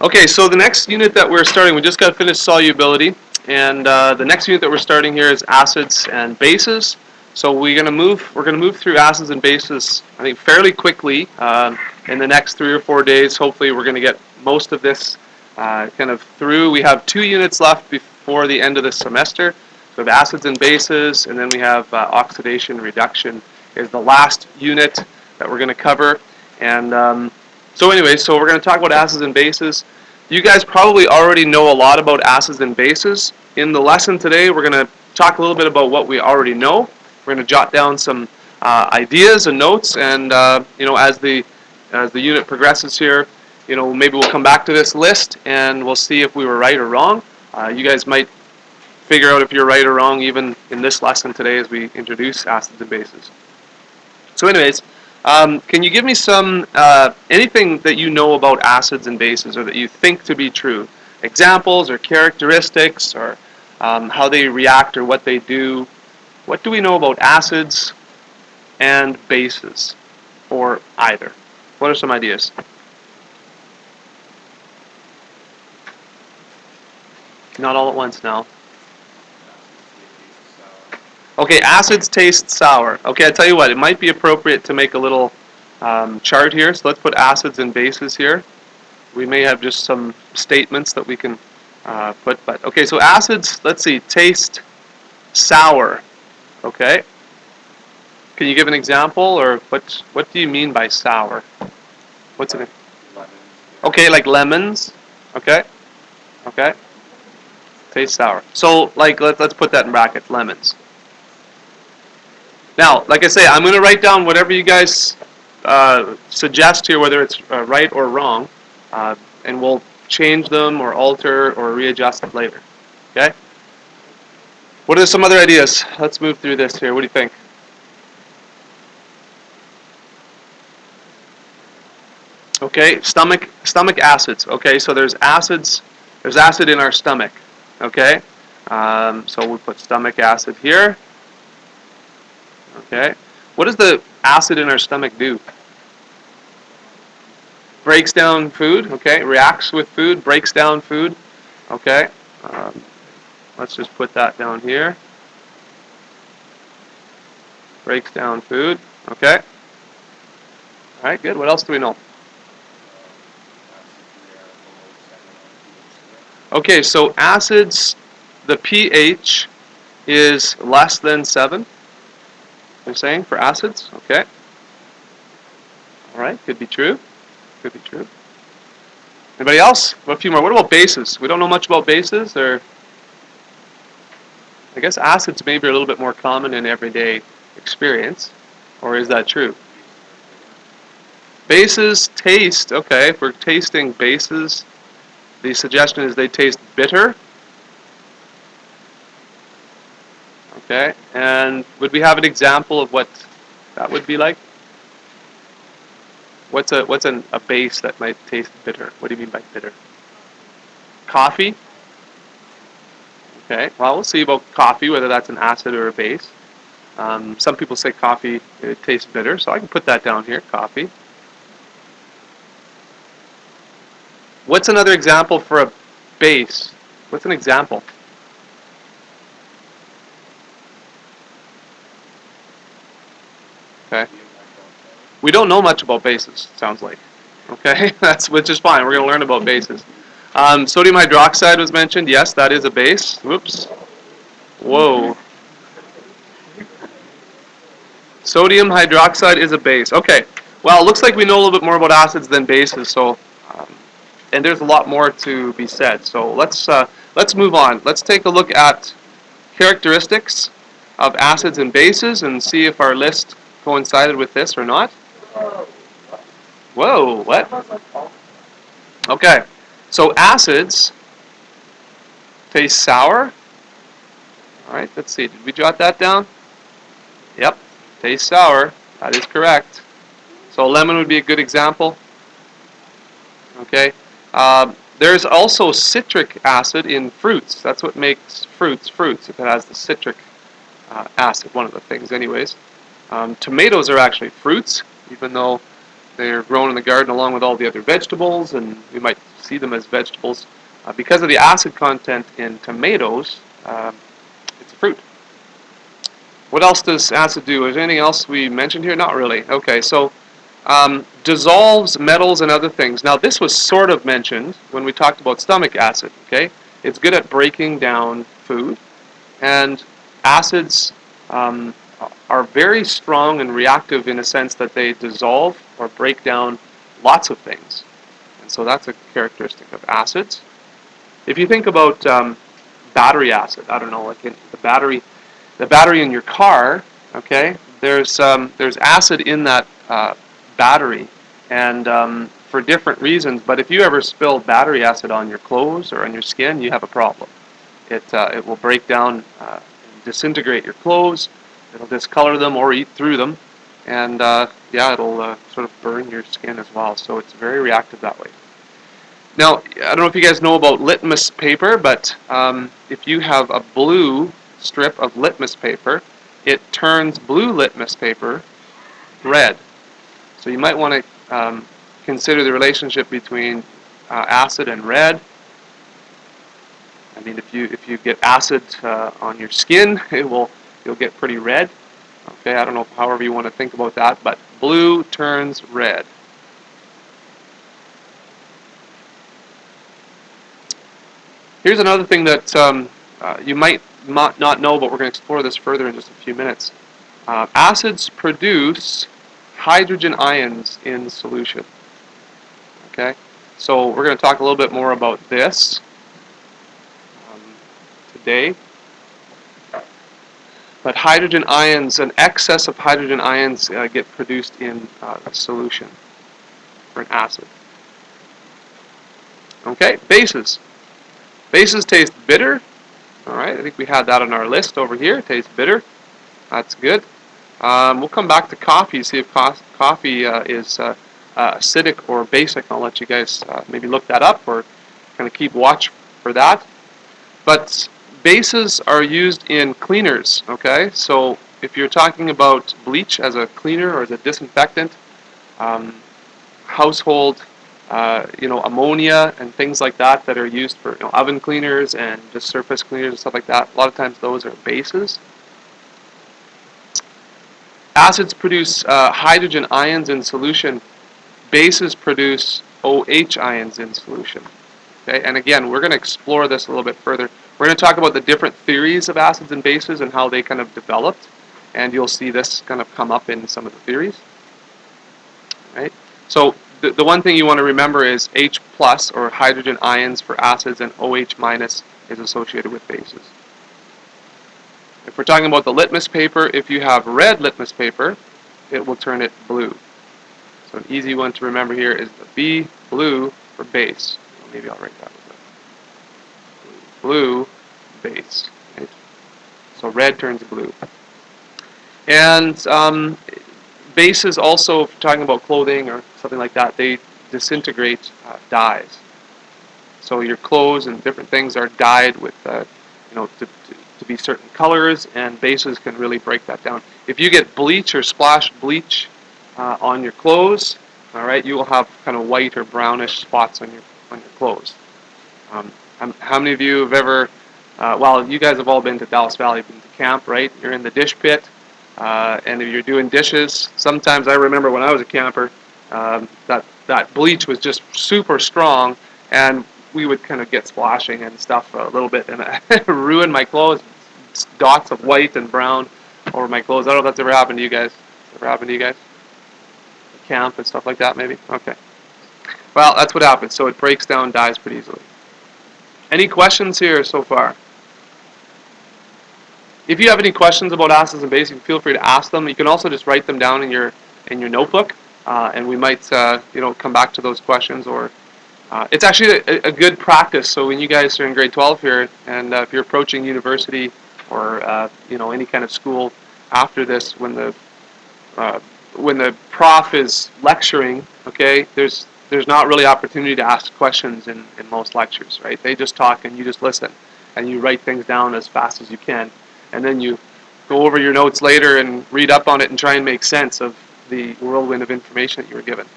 Okay, so the next unit that we're starting, we just got finished solubility, and the next unit that we're starting here is acids and bases. So we're gonna move through acids and bases, I think, fairly quickly in the next 3 or 4 days. Hopefully, we're gonna get most of this kind of through. We have 2 units left before the end of the semester. So we have acids and bases, and then we have oxidation reduction is the last unit that we're gonna cover, and so anyway, so we're going to talk about acids and bases. You guys probably already know a lot about acids and bases. In the lesson today, we're going to talk a little bit about what we already know. We're going to jot down some ideas and notes, and as the unit progresses here, maybe we'll come back to this list and we'll see if we were right or wrong. You guys might figure out if you're right or wrong even in this lesson today as we introduce acids and bases. So anyways, can you give me some anything that you know about acids and bases, or that you think to be true? Examples or characteristics, or how they react or what they do. What do we know about acids and bases, or either? What are some ideas? Not all at once now. Okay, acids taste sour. Okay, I tell you what, it might be appropriate to make a little chart here. So let's put acids and bases here. We may have just some statements that we can put, but okay. So acids, let's see, taste sour. Okay. Can you give an example, or what do you mean by sour? What's it? Okay, like lemons. Okay. Okay. Taste sour. So like let's put that in brackets. Lemons. Now, like I say, I'm going to write down whatever you guys suggest here, whether it's right or wrong, and we'll change them or alter or readjust it later. Okay? What are some other ideas? Let's move through this here. What do you think? Okay, stomach acids. Okay, so there's acids. There's acid in our stomach. Okay, so we'll put stomach acid here. Okay, what does the acid in our stomach do? Breaks down food. Okay, reacts with food, breaks down food. Okay, let's just put that down here. Breaks down food. Okay. All right, good. What else do we know? Okay, so acids, the pH is less than 7. They're saying for acids. Okay. All right, could be true. Could be true. Anybody else? What a few more. What about bases? We don't know much about bases, or I guess acids maybe are a little bit more common in everyday experience, or is that true? Bases taste. Okay, if we're tasting bases, the suggestion is they taste bitter. Okay, and would we have an example of what that would be like? What's a base that might taste bitter? What do you mean by bitter? Coffee? Okay, well, we'll see about coffee, whether that's an acid or a base. Some people say coffee it tastes bitter, so I can put that down here, coffee. What's another example for a base? What's an example? Okay. We don't know much about bases, sounds like. Okay, which is fine. We're going to learn about bases. Sodium hydroxide was mentioned. Yes, that is a base. Whoops. Whoa. Sodium hydroxide is a base. Okay. Well, it looks like we know a little bit more about acids than bases. So, and there's a lot more to be said. So let's move on. Let's take a look at characteristics of acids and bases and see if our list coincided with this or not. Whoa, what? Okay, so acids taste sour. All right, let's see. Did we jot that down? Yep, taste sour. That is correct. So lemon would be a good example. Okay. There's also citric acid in fruits. That's what makes fruits fruits, if it has the citric acid, one of the things anyways. Tomatoes are actually fruits, even though They're grown in the garden along with all the other vegetables, and we might see them as vegetables. Because of the acid content in tomatoes, it's a fruit. What else does acid do? Is there anything else we mentioned here? Not really. Okay, so dissolves metals and other things. Now, this was sort of mentioned when we talked about stomach acid. Okay, it's good at breaking down food, and acids are very strong and reactive in a sense that they dissolve or break down lots of things. And so that's a characteristic of acids. If you think about battery acid, I don't know, like in the battery in your car, okay, there's acid in that battery, and for different reasons. But if you ever spill battery acid on your clothes or on your skin, you have a problem. It will break down, and disintegrate your clothes. It'll discolor them or eat through them, and yeah, it'll sort of burn your skin as well. So it's very reactive that way. Now, I don't know if you guys know about litmus paper, but if you have a blue strip of litmus paper, it turns blue litmus paper red. So you might want to consider the relationship between acid and red. I mean, if you get acid on your skin, you'll get pretty red. Okay, I don't know, however you want to think about that, but blue turns red. Here's another thing that you might not know, but we're going to explore this further in just a few minutes. Acids produce hydrogen ions in solution. Okay, so we're going to talk a little bit more about this today. But hydrogen ions, an excess of hydrogen ions get produced in a solution for an acid. Okay, bases. Bases taste bitter. All right, I think we had that on our list over here. It tastes bitter. That's good. We'll come back to coffee, see if coffee is acidic or basic. I'll let you guys maybe look that up or kind of keep watch for that. But bases are used in cleaners, okay? So if you're talking about bleach as a cleaner or as a disinfectant, household, ammonia and things like that that are used for oven cleaners and just surface cleaners and stuff like that, a lot of times those are bases. Acids produce hydrogen ions in solution. Bases produce OH ions in solution. Okay, and again, we're going to explore this a little bit further. We're going to talk about the different theories of acids and bases and how they kind of developed, and you'll see this kind of come up in some of the theories. Right? So the one thing you want to remember is H plus, or hydrogen ions for acids, and OH minus is associated with bases. If we're talking about the litmus paper, if you have red litmus paper, it will turn it blue. So an easy one to remember here is the B, blue, for base. Maybe I'll write that with it. Blue, base. Right? So red turns blue. And bases also, if you're talking about clothing or something like that, they disintegrate dyes. So your clothes and different things are dyed with, to be certain colors, and bases can really break that down. If you get bleach or splashed bleach on your clothes, all right, you will have kind of white or brownish spots on your clothes. How many of you have ever, you guys have all been to Dallas Valley, been to camp, right? You're in the dish pit, and if you're doing dishes, sometimes I remember when I was a camper, that bleach was just super strong, and we would kind of get splashing and stuff a little bit, and it ruined my clothes. Dots of white and brown over my clothes. I don't know if that's ever happened to you guys. Ever happened to you guys? Camp and stuff like that, maybe? Okay. Well, that's what happens. So it breaks down dyes pretty easily. Any questions here so far? If you have any questions about acids and bases, feel free to ask them. You can also just write them down in your notebook, and we might come back to those questions. Or it's actually a good practice. So when you guys are in grade 12 here, and if you're approaching university or any kind of school after this, when the prof is lecturing, okay, there's not really opportunity to ask questions in most lectures, right? They just talk and you just listen, and you write things down as fast as you can, and then you go over your notes later and read up on it and try and make sense of the whirlwind of information that you were given.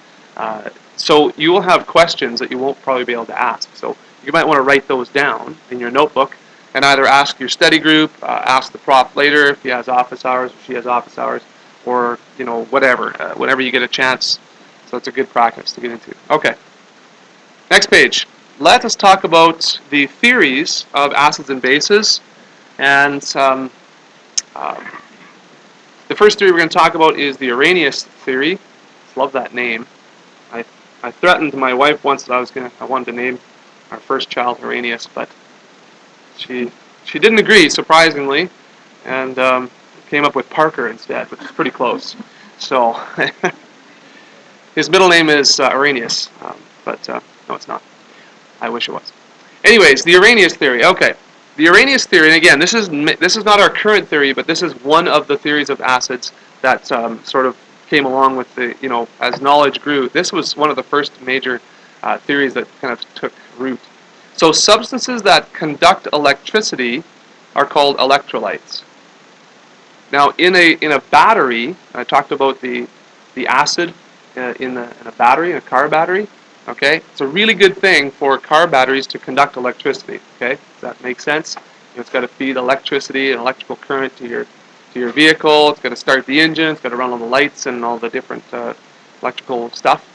So you will have questions that you won't probably be able to ask. So you might want to write those down in your notebook and either ask your study group, ask the prof later if he has office hours, if she has office hours, or whatever, whenever you get a chance. So it's a good practice to get into. Okay, next page. Let us talk about the theories of acids and bases. And um, the first theory we're going to talk about is the Arrhenius theory. Love that name. I threatened my wife once that I wanted to name our first child Arrhenius, but she didn't agree, surprisingly, and came up with Parker instead, which is pretty close. So his middle name is Arrhenius, but no, it's not. I wish it was. Anyways, the Arrhenius theory. Okay, the Arrhenius theory, and again, this is not our current theory, but this is one of the theories of acids that sort of came along with the, as knowledge grew. This was one of the first major theories that kind of took root. So substances that conduct electricity are called electrolytes. Now, in a battery, I talked about the acid in a battery, in a car battery. Okay, it's a really good thing for car batteries to conduct electricity. Okay, does that make sense? It's got to feed electricity and electrical current to your vehicle. It's got to start the engine. It's got to run all the lights and all the different electrical stuff.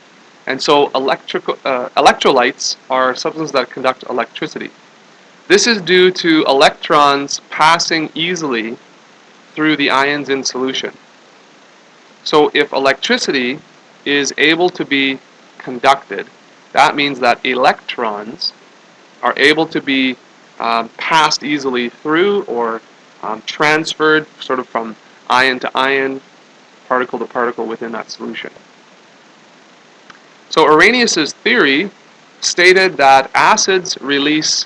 And so electrolytes are substances that conduct electricity. This is due to electrons passing easily through the ions in solution. So if electricity is able to be conducted, that means that electrons are able to be passed easily through or transferred sort of from ion to ion, particle to particle within that solution. So Arrhenius' theory stated that acids release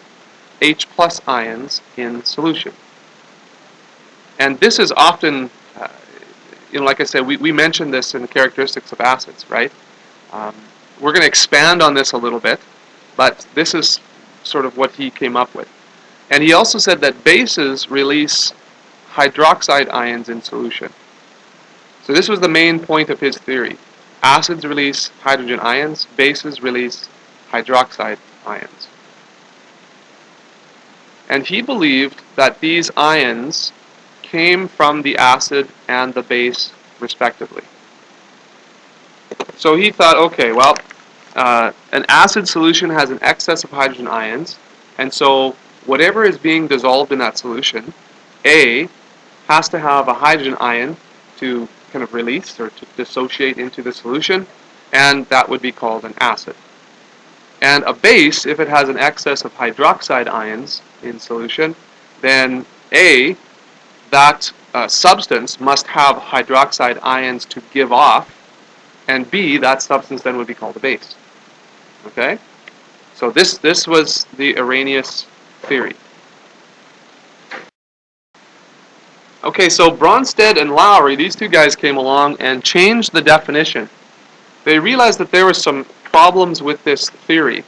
H plus ions in solution. And this is often, like I said, we mentioned this in the characteristics of acids, right? We're going to expand on this a little bit, but this is sort of what he came up with. And he also said that bases release hydroxide ions in solution. So this was the main point of his theory. Acids release hydrogen ions, bases release hydroxide ions. And he believed that these ions came from the acid and the base, respectively. So he thought, okay, well, an acid solution has an excess of hydrogen ions, and so whatever is being dissolved in that solution, A, has to have a hydrogen ion to kind of release or to dissociate into the solution, and that would be called an acid. And a base, if it has an excess of hydroxide ions in solution, then A, that substance must have hydroxide ions to give off, and B, that substance then would be called a base. Okay? So this was the Arrhenius theory. Okay, so Bronsted and Lowry, these two guys came along and changed the definition. They realized that there were some problems with this theory.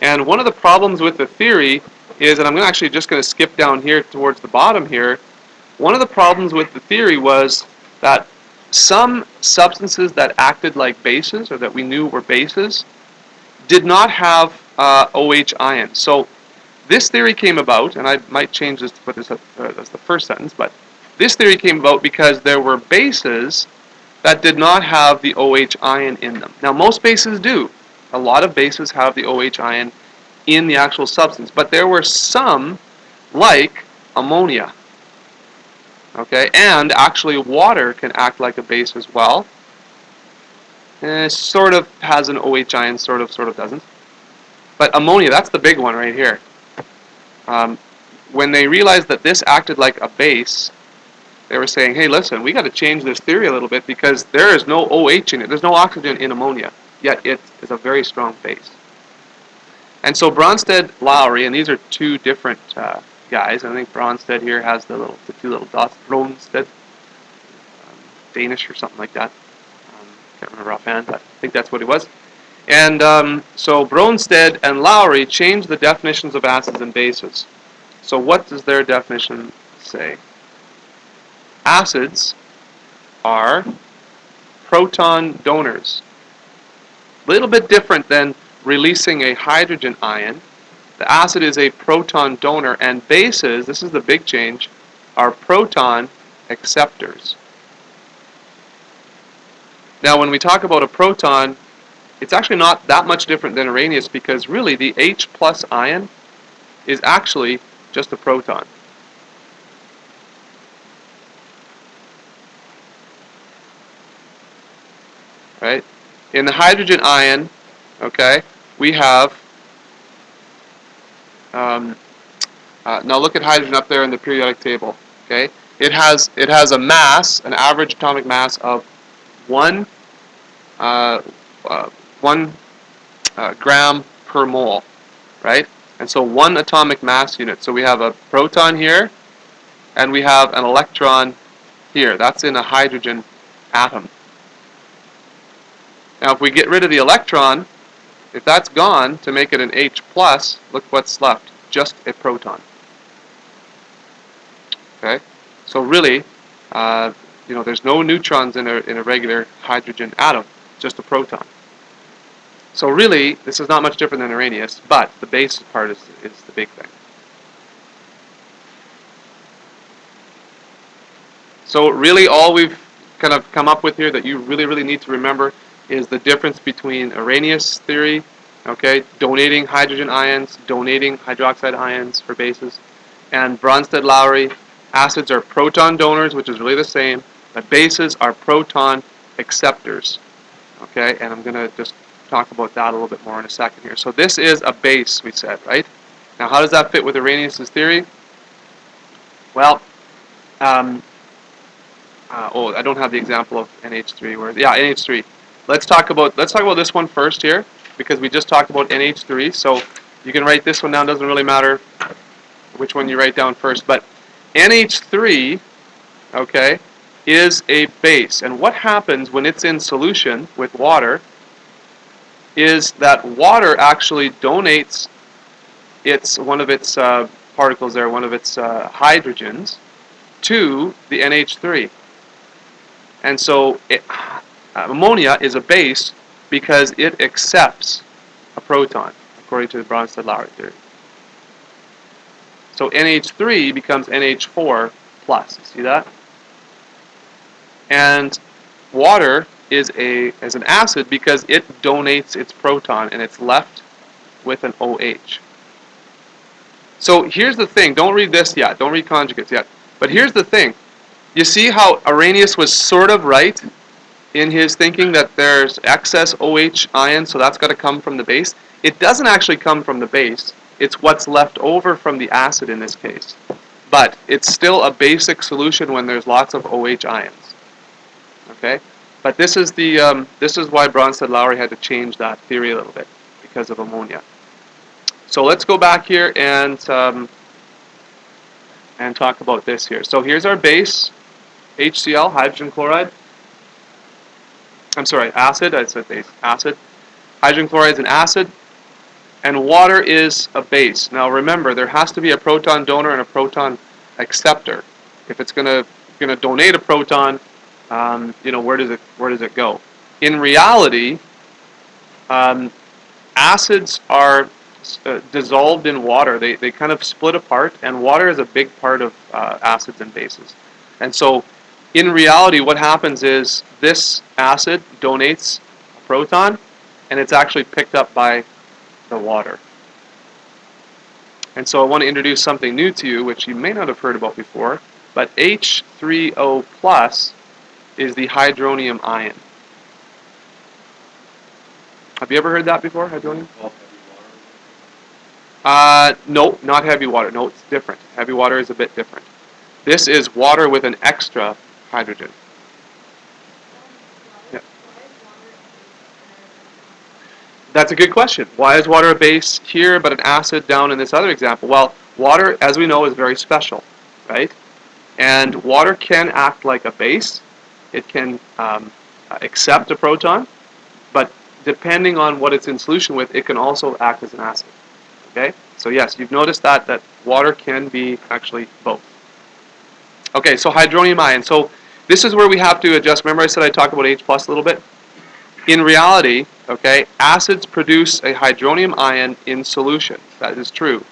And one of the problems with the theory is, and I'm actually just going to skip down here towards the bottom here, one of the problems with the theory was that some substances that acted like bases, or that we knew were bases, did not have OH ions. So this theory came about, and I might change this to put this up as the first sentence, but this theory came about because there were bases that did not have the OH ion in them. Now, most bases do. A lot of bases have the OH ion in the actual substance, but there were some, like ammonia. Okay, and actually water can act like a base as well. And it sort of has an OH ion, sort of doesn't. But ammonia, that's the big one right here. When they realized that this acted like a base, they were saying, hey, listen, we got to change this theory a little bit because there is no OH in it. There's no oxygen in ammonia, yet it is a very strong base. And so Bronsted, Lowry, and these are two different guys. I think Bronsted here has the two little dots. Bronsted, Danish or something like that. Can't remember offhand, but I think that's what it was. And so Bronsted and Lowry changed the definitions of acids and bases. So what does their definition say? Acids are proton donors. A little bit different than releasing a hydrogen ion. The acid is a proton donor, and bases, this is the big change, are proton acceptors. Now, when we talk about a proton, it's actually not that much different than Arrhenius, because really the H plus ion is actually just a proton. Right? In the hydrogen ion, okay, we have, now look at hydrogen up there in the periodic table, okay? It has a mass, an average atomic mass of 1 gram per mole, right? And so 1 atomic mass unit. So we have a proton here, and we have an electron here. That's in a hydrogen atom. Now, if we get rid of the electron, if that's gone to make it an H plus, look what's left, just a proton. Okay, so really, there's no neutrons in a regular hydrogen atom, just a proton. So really, this is not much different than Arrhenius, but the base part is the big thing. So really, all we've kind of come up with here that you really need to remember is the difference between Arrhenius theory, okay, donating hydrogen ions, donating hydroxide ions for bases, and Bronsted-Lowry, acids are proton donors, which is really the same, but bases are proton acceptors, okay, and I'm going to just talk about that a little bit more in a second here. So this is a base, we said, right? Now, how does that fit with Arrhenius' theory? Well, I don't have the example of NH3. NH3. Let's talk about this one first here, because we just talked about NH3. So you can write this one down. Doesn't really matter which one you write down first. But NH3, okay, is a base. And what happens when it's in solution with water is that water actually donates one of its particles there, one of its hydrogens, to the NH3. And so ammonia is a base because it accepts a proton, according to the Bronsted-Lowry theory. So NH3 becomes NH4 plus. See that? And water is an acid because it donates its proton and it's left with an OH. So here's the thing. Don't read this yet. Don't read conjugates yet. But here's the thing. You see how Arrhenius was sort of right in his thinking that there's excess OH ion, so that's got to come from the base? It doesn't actually come from the base. It's what's left over from the acid in this case. But it's still a basic solution when there's lots of OH ions. Okay? But this is why Bronsted-Lowry had to change that theory a little bit, because of ammonia. So let's go back here and talk about this here. So here's our base, HCl, hydrogen chloride. I'm sorry, acid. I said base. Acid. Hydrogen chloride is an acid, and water is a base. Now remember, there has to be a proton donor and a proton acceptor. If it's going to donate a proton, where does it go? In reality, acids are dissolved in water. They kind of split apart, and water is a big part of acids and bases. And so, in reality, what happens is this acid donates a proton, and it's actually picked up by the water. And so I want to introduce something new to you, which you may not have heard about before, but H3O plus is the hydronium ion. Have you ever heard that before, hydronium? No, not heavy water. No, it's different. Heavy water is a bit different. This is water with an extra hydrogen. Yeah. That's a good question. Why is water a base here but an acid down in this other example? Well, water, as we know, is very special, right? And water can act like a base. It can accept a proton, but depending on what it's in solution with, it can also act as an acid. Okay? So yes, you've noticed that water can be actually both. Okay, so hydronium ion. So this is where we have to adjust. Remember I said I'd talk about H plus a little bit? In reality, Okay, acids produce a hydronium ion in solution. That is true.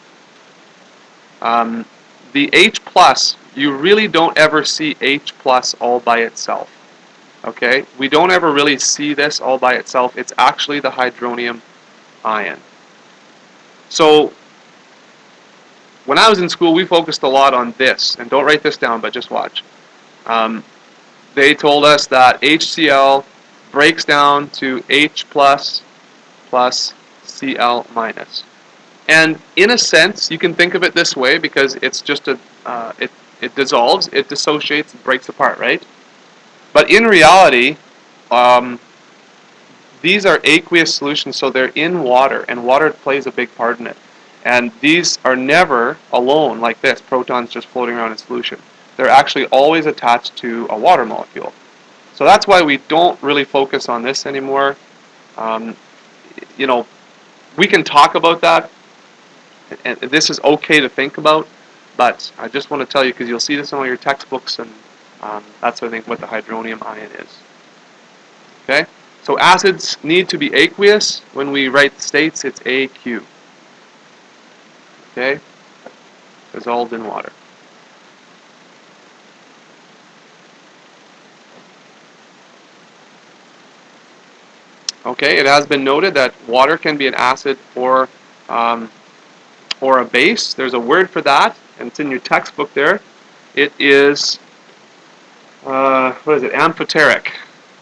The H plus, you really don't ever see H plus all by itself. Okay, we don't ever really see this all by itself. It's actually the hydronium ion. So when I was in school, we focused a lot on this, and don't write this down, but just watch. They told us that HCl breaks down to H plus plus Cl minus. And in a sense, you can think of it this way because it's just it dissolves, it dissociates, it breaks apart, right? But in reality, um, these are aqueous solutions, so they're in water, and water plays a big part in it. And these are never alone like this, protons just floating around in solution. They're actually always attached to a water molecule. So that's why we don't really focus on this anymore. Um, you know, we can talk about that, and this is okay to think about, but I just want to tell you because you'll see this in all your textbooks, and that's I think what the hydronium ion is. Okay, so acids need to be aqueous. When we write states, it's AQ. Okay, dissolved in water. Okay, it has been noted that water can be an acid um, or a base. There's a word for that, and it's in your textbook there. It is, what is it, amphoteric.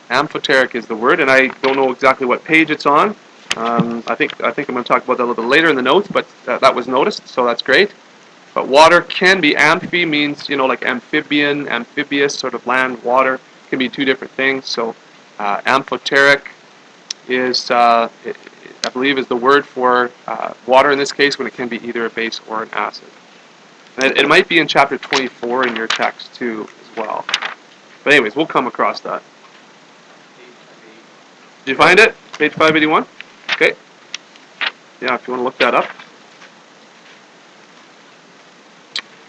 Amphoteric is the word, and I don't know exactly what page it's on. I think I'm going to talk about that a little bit later in the notes, but that was noticed, so that's great. But water can be, amphi means, like amphibian, amphibious, sort of land, water, can be two different things. So amphoteric is, I believe, is the word for water in this case when it can be either a base or an acid. And it might be in chapter 24 in your text too as well. But anyways, we'll come across that. Did you find it? Page 581? Okay. Yeah, if you want to look that up.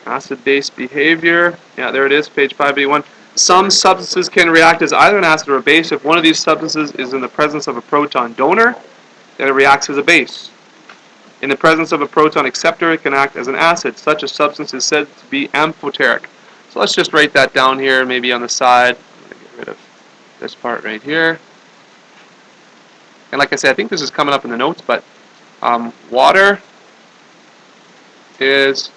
Acid-base behavior. Yeah, there it is, page 581. Some substances can react as either an acid or a base. If one of these substances is in the presence of a proton donor, then it reacts as a base. In the presence of a proton acceptor, it can act as an acid. Such a substance is said to be amphoteric. So let's just write that down here, maybe on the side. I'm going to get rid of this part right here. And like I said, I think this is coming up in the notes, but water is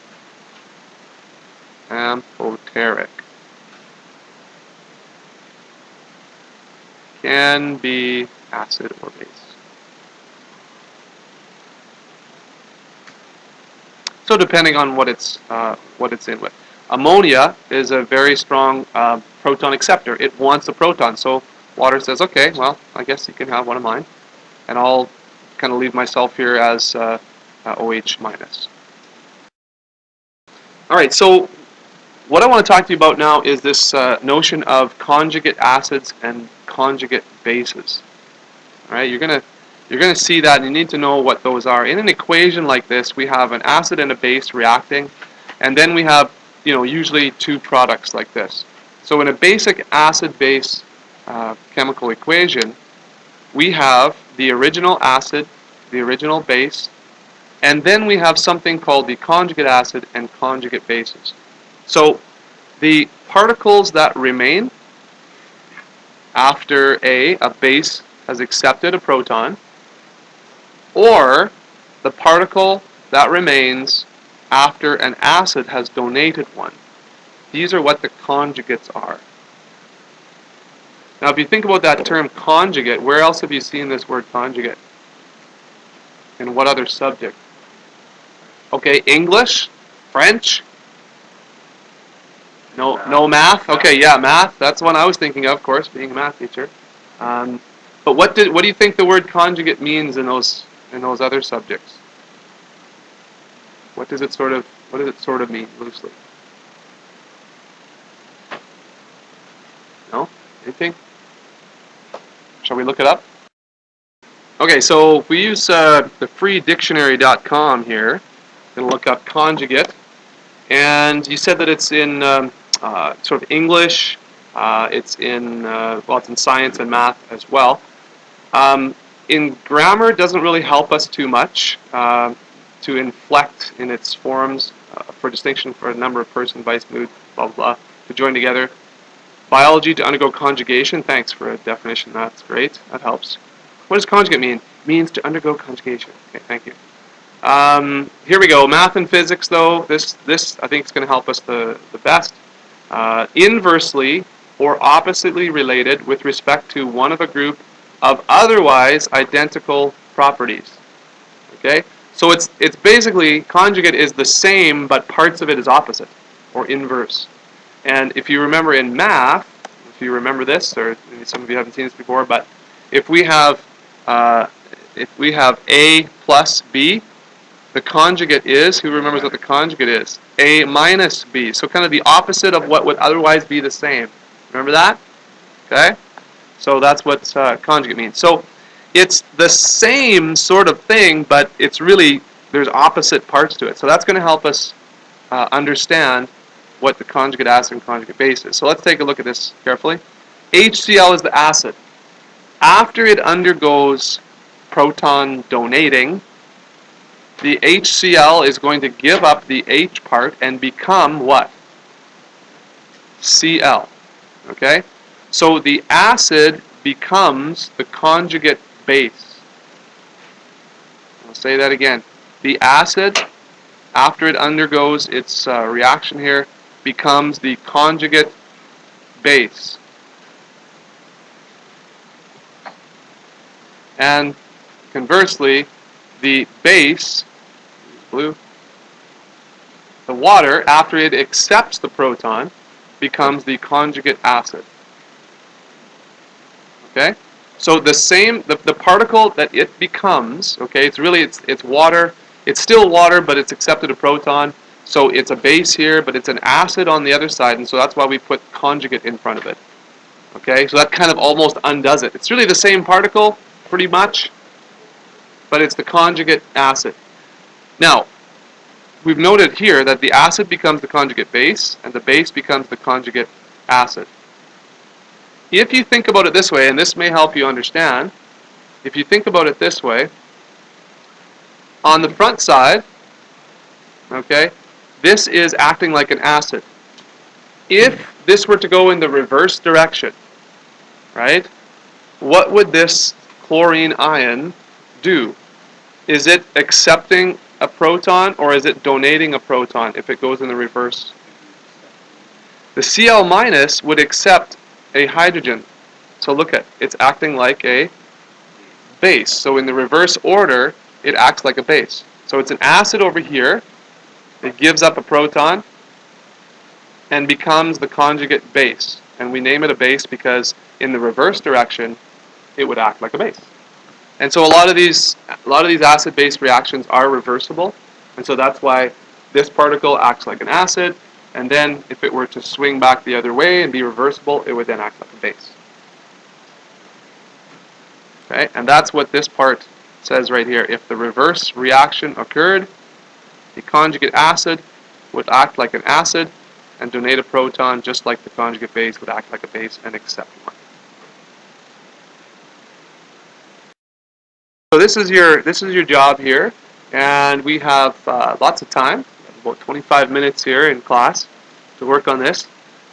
amphoteric. Can be acid or base. So depending on what it's in with. Ammonia is a very strong proton acceptor. It wants a proton, so water says, okay, well, I guess you can have one of mine, and I'll kind of leave myself here as OH minus. All right, so what I want to talk to you about now is this notion of conjugate acids and conjugate bases. All right, you're gonna see that, and you need to know what those are. In an equation like this, we have an acid and a base reacting, and then we have, usually two products like this. So in a basic acid-base chemical equation, we have the original acid, the original base, and then we have something called the conjugate acid and conjugate bases. So the particles that remain after a base has accepted a proton, or the particle that remains after an acid has donated one. These are what the conjugates are. Now, if you think about that term conjugate, where else have you seen this word conjugate? In what other subject? Okay, English? French? No math? Okay, yeah, math. That's the one I was thinking of course, being a math teacher. But what do you think the word conjugate means in those other subjects? What does it sort of mean loosely? No? Anything? Shall we look it up? Okay, so if we use the freedictionary.com here, we're going to look up conjugate, and you said that it's in sort of English, it's in science and math as well. in grammar, it doesn't really help us too much to inflect in its forms for distinction for a number of person, vice, mood, blah, blah, blah, to join together. Biology, to undergo conjugation. Thanks for a definition. That's great. That helps. What does conjugate mean? It means to undergo conjugation. Okay, thank you. Here we go. Math and physics, though. This I think is going to help us the best. Inversely or oppositely related with respect to one of a group of otherwise identical properties. Okay? So it's basically, conjugate is the same, but parts of it is opposite, or inverse. And if you remember in math, if you remember this, or maybe some of you haven't seen this before, but if we have A plus B, the conjugate is, who remembers what the conjugate is? A minus B. So kind of the opposite of what would otherwise be the same. Remember that? Okay? So that's what conjugate means. So it's the same sort of thing, but it's really, there's opposite parts to it. So that's going to help us understand what the conjugate acid and conjugate base is. So let's take a look at this carefully. HCl is the acid. After it undergoes proton donating, the HCl is going to give up the H part and become what? Cl. Okay? So the acid becomes the conjugate base. I'll say that again. The acid, after it undergoes its reaction here, becomes the conjugate base. And conversely, the base, blue, the water, after it accepts the proton, becomes the conjugate acid. Okay? So the same, the particle that it becomes, okay, it's water, it's still water, but it's accepted a proton, so it's a base here, but it's an acid on the other side, and so that's why we put conjugate in front of it. Okay, so that kind of almost undoes it. It's really the same particle, pretty much, but it's the conjugate acid. Now, we've noted here that the acid becomes the conjugate base, and the base becomes the conjugate acid. If you think about it this way, and this may help you understand, if you think about it this way, on the front side, okay, this is acting like an acid. If this were to go in the reverse direction, right, what would this chlorine ion do? Is it accepting a proton, or is it donating a proton if it goes in the reverse? The Cl minus would accept a hydrogen. So look at, it's acting like a base. So in the reverse order, it acts like a base. So it's an acid over here. It gives up a proton and becomes the conjugate base. And we name it a base because in the reverse direction, it would act like a base. And so a lot of these acid-base reactions are reversible. And so that's why this particle acts like an acid. And then if it were to swing back the other way and be reversible, it would then act like a base. Okay? And that's what this part says right here. If the reverse reaction occurred, the conjugate acid would act like an acid and donate a proton, just like the conjugate base would act like a base and accept one. So this is your job here, and we have lots of time, about 25 minutes here in class to work on this.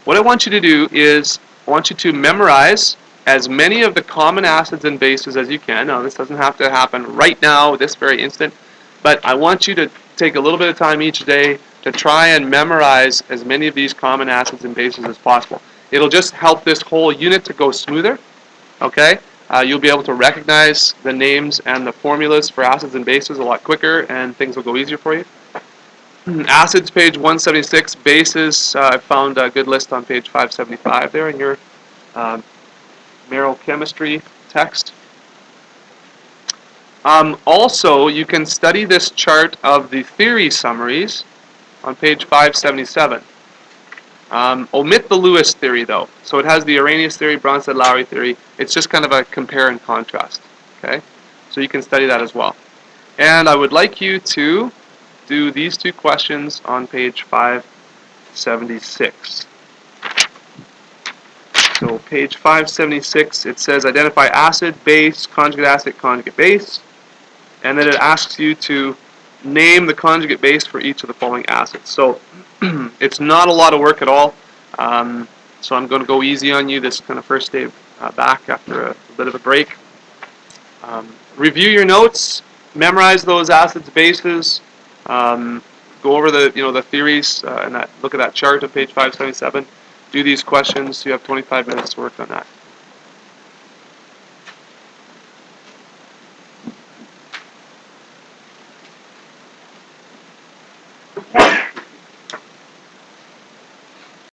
What I want you to do is I want you to memorize as many of the common acids and bases as you can. Now this doesn't have to happen right now, this very instant, but I want you to take a little bit of time each day to try and memorize as many of these common acids and bases as possible. It'll just help this whole unit to go smoother, okay? You'll be able to recognize the names and the formulas for acids and bases a lot quicker, and things will go easier for you. Acids, page 176. Bases, I found a good list on page 575 there in your Merrill chemistry text. Also, you can study this chart of the theory summaries on page 577. Omit the Lewis theory, though. So it has the Arrhenius theory, Bronsted-Lowry theory. It's just kind of a compare and contrast. Okay, so you can study that as well. And I would like you to do these two questions on page 576. So page 576, it says identify acid, base, acid, conjugate base. And then it asks you to name the conjugate base for each of the following acids. So it's not a lot of work at all. So I'm going to go easy on you this kind of first day back after a bit of a break. Review your notes, memorize those acids, bases, go over the theories, and look at that chart on page 577. Do these questions. You have 25 minutes to work on that.